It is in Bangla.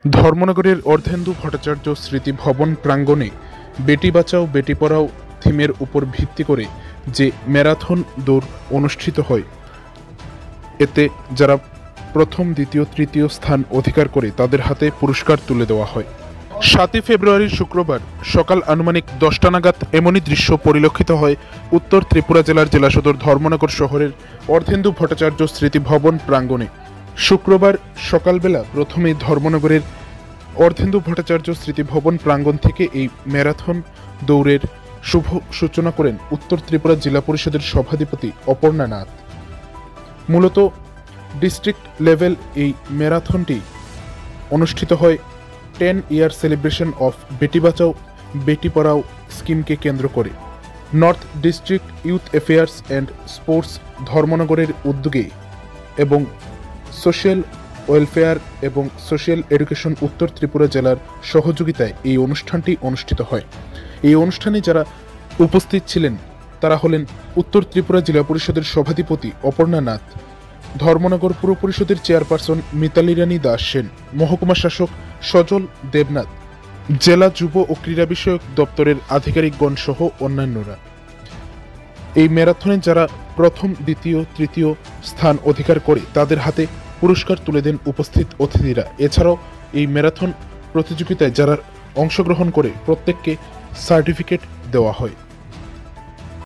ধর্মনগরের অর্ধেন্দু ভট্টাচার্য স্মৃতি ভবন প্রাঙ্গণে বেটি বাঁচাও বেটি পড়াও থিমের উপর ভিত্তি করে যে ম্যারাথন দৌড় অনুষ্ঠিত হয়, এতে যারা প্রথম, দ্বিতীয়, তৃতীয় স্থান অধিকার করে তাদের হাতে পুরস্কার তুলে দেওয়া হয়। 7 ফেব্রুয়ারি শুক্রবার সকাল আনুমানিক 10টা নাগাদ এমনই দৃশ্য পরিলক্ষিত হয় উত্তর ত্রিপুরা জেলার জেলা সদর ধর্মনগর শহরের অর্ধেন্দু ভট্টাচার্য স্মৃতি ভবন প্রাঙ্গণে। শুক্রবার সকালবেলা প্রথমে ধর্মনগরের অর্ধেন্দু ভট্টাচার্য স্মৃতি ভবন প্রাঙ্গণ থেকে এই ম্যারাথন দৌড়ের শুভ সূচনা করেন উত্তর ত্রিপুরা জেলা পরিষদের সভাধিপতি অপর্ণা নাথ। মূলত ডিস্ট্রিক্ট লেভেল এই ম্যারাথনটি অনুষ্ঠিত হয় 10 ইয়ার সেলিব্রেশন অফ বেটি বাঁচাও বেটি পড়াও স্কিমকে কেন্দ্র করে। North district youth affairs and sports ধর্মনগরের উদ্যোগে এবং সোশ্যাল ওয়েলফেয়ার এবং সোশ্যাল এডুকেশন উত্তর ত্রিপুরা জেলার সহযোগিতায় এই অনুষ্ঠানটি অনুষ্ঠিত হয়। এই অনুষ্ঠানে যারা উপস্থিত ছিলেন তারা হলেন উত্তর ত্রিপুরা জেলা পরিষদের সভাধিপতি অপর্ণা নাথ, ধর্মনগর পুর পরিষদের চেয়ারপারসন মিতালি রানী দাস সেন, মহকুমা শাসক সজল দেবনাথ, জেলা যুব ও ক্রীড়া বিষয়ক দপ্তরের আধিকারিকগণ সহ অন্যান্যরা। এই ম্যারাথনে যারা প্রথম, দ্বিতীয়, তৃতীয় স্থান অধিকার করে তাদের হাতে পুরস্কার তুলে দেন উপস্থিত অতিথিরা। এছাড়াও এই ম্যারাথন প্রতিযোগিতায় যারা অংশগ্রহণ করে প্রত্যেককে সার্টিফিকেট দেওয়া হয়।